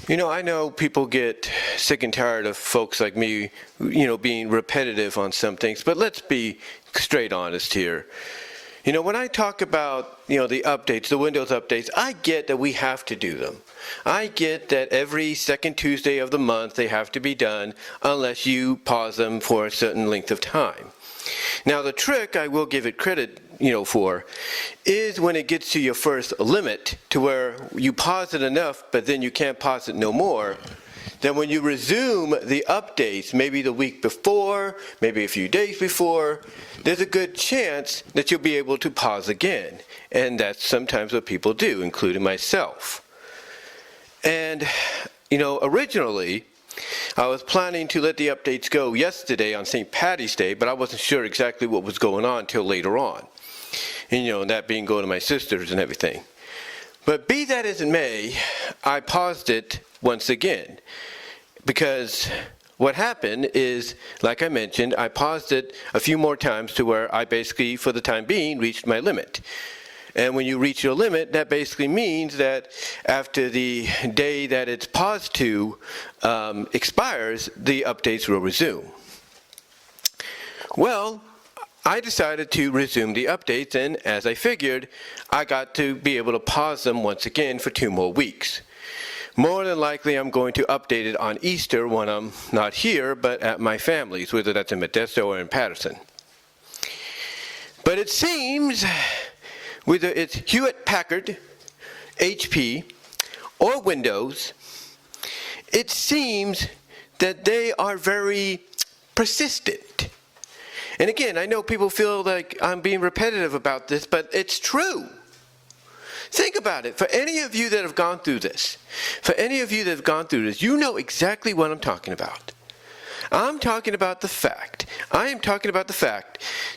I know people get sick and tired of folks like me, being repetitive on some things, but let's be straight honest here. When I talk about, the updates, the Windows updates, I get that we have to do them. I get that every second Tuesday of the month they have to be done unless you pause them for a certain length of time. Now the trick, I will give it credit, for, is when it gets to your first limit to where you pause it enough, but then you can't pause it no more. Then when you resume the updates, maybe the week before, maybe a few days before, there's a good chance that you'll be able to pause again. And that's sometimes what people do, including myself. And, originally, I was planning to let the updates go yesterday on St. Patty's Day, but I wasn't sure exactly what was going on until later on. And, that being going to my sister's and everything. But be that as it may, I paused it once again. Because what happened is, like I mentioned, I paused it a few more times to where I basically, for the time being, reached my limit. And when you reach your limit, that basically means that after the day that it's paused to expires, the updates will resume. Well, I decided to resume the updates, and as I figured, I got to be able to pause them once again for 2 more weeks. More than likely, I'm going to update it on Easter when I'm not here, but at my family's, whether that's in Modesto or in Patterson. But it seems, whether it's Hewlett-Packard, HP, or Windows, it seems that they are very persistent. And again, I know people feel like I'm being repetitive about this, but it's true. Think about it. For any of you that have gone through this, you know exactly what I'm talking about. I am talking about the fact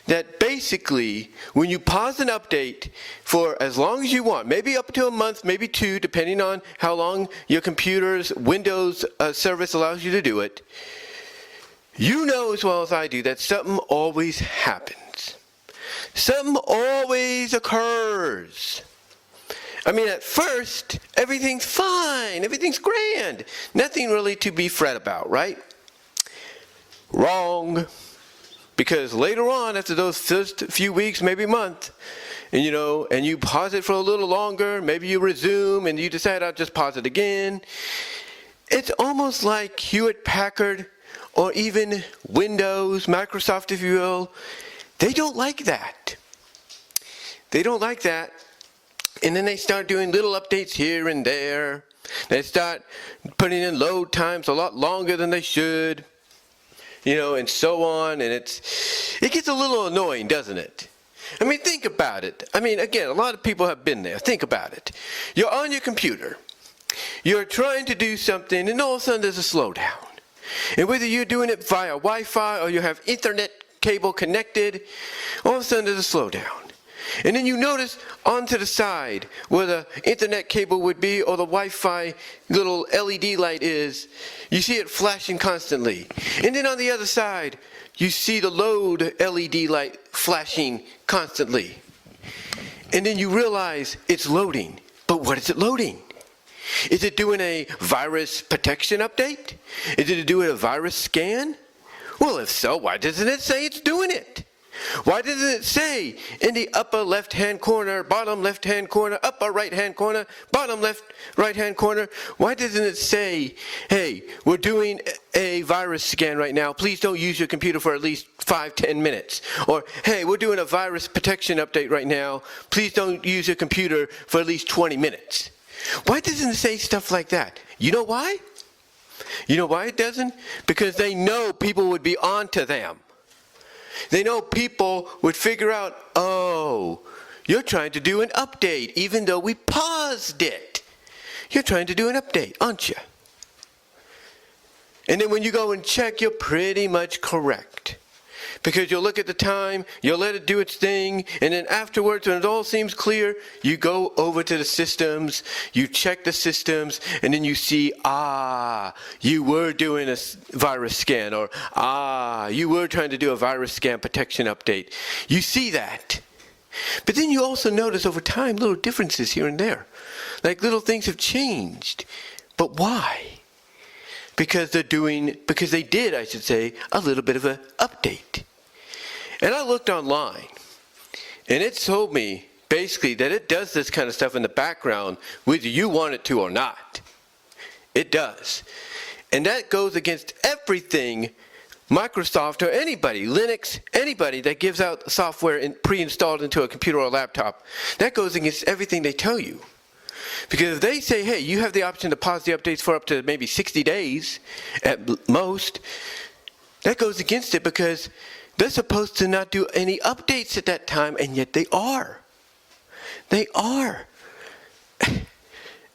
that basically when you pause an update for as long as you want, maybe up to a month, maybe 2, depending on how long your computer's Windows service allows you to do it, you know as well as I do that something always happens. Something always occurs. I mean, at first, everything's fine, everything's grand. Nothing really to be fret about, right? Wrong. Because later on, after those first few weeks, maybe a month, and you pause it for a little longer, maybe you resume and you decide I'll just pause it again. It's almost like Hewlett-Packard or even Windows, Microsoft, if you will, they don't like that. They don't like that. And then they start doing little updates here and there. They start putting in load times a lot longer than they should, and so on. And it gets a little annoying, doesn't it? I mean, think about it. I mean, again, a lot of people have been there. Think about it. You're on your computer. You're trying to do something, and all of a sudden there's a slowdown. And whether you're doing it via Wi-Fi or you have Ethernet cable connected, all of a sudden there's a slowdown. And then you notice onto the side where the Ethernet cable would be or the Wi-Fi little LED light is, you see it flashing constantly. And then on the other side, you see the load LED light flashing constantly. And then you realize it's loading. But what is it loading? Is it doing a virus protection update? Is it doing a virus scan? Well, if so, why doesn't it say it's doing it? Why doesn't it say in the upper left-hand corner, bottom left-hand corner, upper right-hand corner, bottom left right-hand corner? Why doesn't it say, hey, we're doing a virus scan right now. Please don't use your computer for at least 5-10 minutes. Or, hey, we're doing a virus protection update right now. Please don't use your computer for at least 20 minutes. Why doesn't it say stuff like that? You know why? You know why it doesn't? Because they know people would be onto them. They know people would figure out, oh, you're trying to do an update even though we paused it. You're trying to do an update, aren't you? And then when you go and check, you're pretty much correct. Because you'll look at the time, you'll let it do its thing, and then afterwards, when it all seems clear, you go over to the systems, you check the systems, and then you see, you were doing a virus scan, or you were trying to do a virus scan protection update. You see that. But then you also notice over time little differences here and there. Like little things have changed. But why? Because they did, I should say, a little bit of an update. And I looked online, and it told me basically that it does this kind of stuff in the background whether you want it to or not. It does. And that goes against everything Microsoft or anybody, Linux, anybody that gives out software pre-installed into a computer or a laptop. That goes against everything they tell you. Because if they say, hey, you have the option to pause the updates for up to maybe 60 days at most, that goes against it because they're supposed to not do any updates at that time, and yet they are. They are.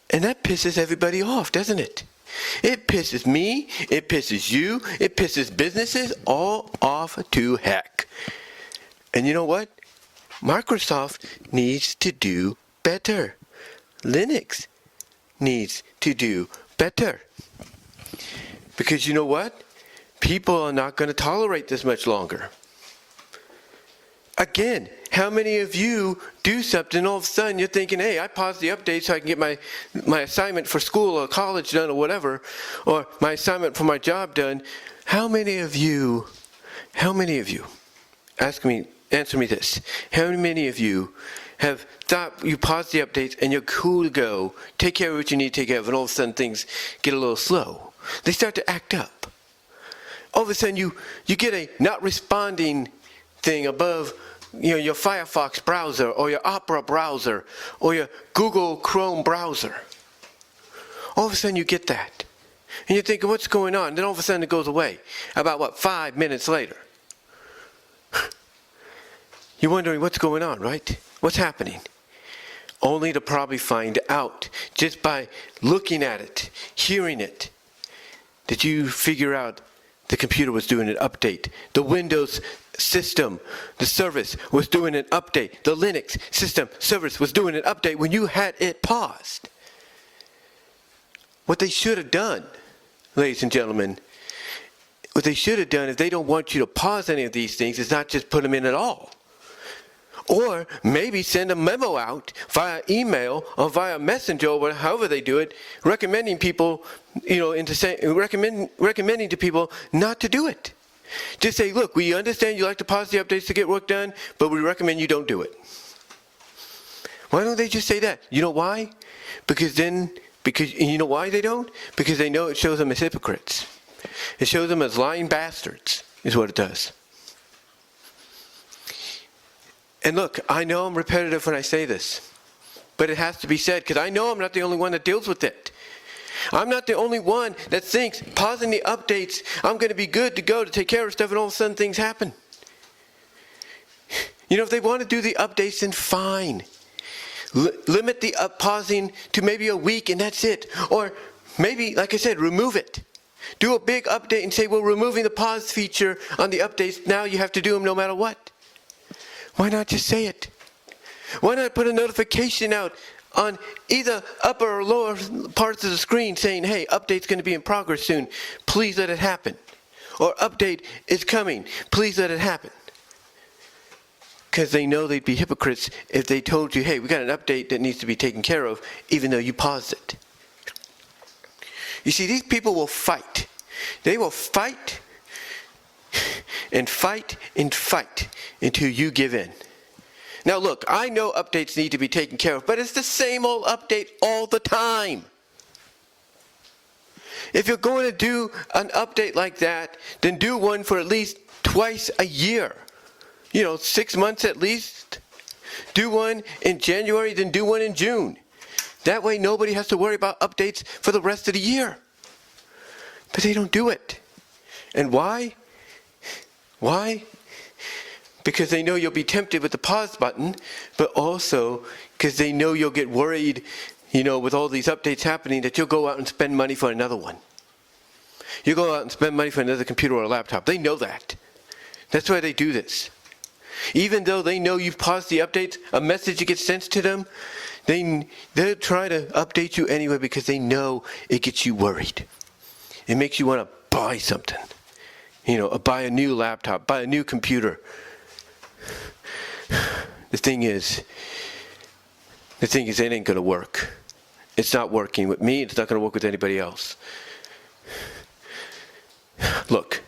And that pisses everybody off, doesn't it? It pisses me, it pisses you, it pisses businesses all off to heck. And you know what? Microsoft needs to do better. Linux needs to do better. Because you know what? People are not going to tolerate this much longer. Again, how many of you do something and all of a sudden you're thinking, hey, I paused the update so I can get my assignment for school or college done or whatever, or my assignment for my job done. How many of you, answer me this, how many of you have thought you paused the updates and you're cool to go, take care of what you need to take care of, and all of a sudden things get a little slow. They start to act up. All of a sudden you get a not responding thing above your Firefox browser or your Opera browser or your Google Chrome browser. All of a sudden you get that. And you're thinking, what's going on? Then all of a sudden it goes away. About 5 minutes later. You're wondering what's going on, right? What's happening? Only to probably find out just by looking at it, hearing it, that you figure out the computer was doing an update. The Windows system, the service was doing an update. The Linux system service was doing an update when you had it paused. What they should have done, ladies and gentlemen, what they should have done if they don't want you to pause any of these things is not just put them in at all. Or maybe send a memo out via email or via messenger or however they do it, recommending people, recommending to people not to do it. Just say, look, we understand you like to pause the updates to get work done, but we recommend you don't do it. Why don't they just say that? You know why? Because you know why they don't? Because they know it shows them as hypocrites. It shows them as lying bastards, is what it does. And look, I know I'm repetitive when I say this, but it has to be said because I know I'm not the only one that deals with it. I'm not the only one that thinks pausing the updates, I'm going to be good to go to take care of stuff, and all of a sudden things happen. If they want to do the updates, then fine. Limit the pausing to maybe a week and that's it. Or maybe, like I said, remove it. Do a big update and say, well, removing the pause feature on the updates, now you have to do them no matter what. Why not just say it? Why not put a notification out on either upper or lower parts of the screen saying, hey, update's going to be in progress soon. Please let it happen. Or update is coming. Please let it happen. Because they know they'd be hypocrites if they told you, hey, we got an update that needs to be taken care of, even though you paused it. You see, these people will fight. They will fight and fight and fight until you give in. Now look, I know updates need to be taken care of, but it's the same old update all the time. If you're going to do an update like that, then do one for at least twice a year. 6 months at least. Do one in January, then do one in June. That way nobody has to worry about updates for the rest of the year. But they don't do it. And why? Why? Because they know you'll be tempted with the pause button, but also because they know you'll get worried, with all these updates happening, that you'll go out and spend money for another one. You'll go out and spend money for another computer or a laptop. They know that. That's why they do this. Even though they know you've paused the updates, a message gets sent to them, they'll try to update you anyway because they know it gets you worried. It makes you want to buy something. Buy a new laptop, buy a new computer. The thing is, it ain't going to work. It's not working with me. It's not going to work with anybody else. Look,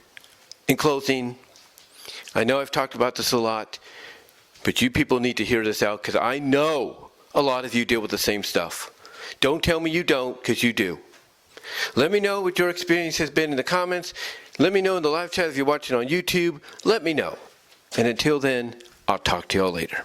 in closing, I know I've talked about this a lot, but you people need to hear this out because I know a lot of you deal with the same stuff. Don't tell me you don't, because you do. Let me know what your experience has been in the comments. Let me know in the live chat if you're watching on YouTube. Let me know. And until then, I'll talk to y'all later.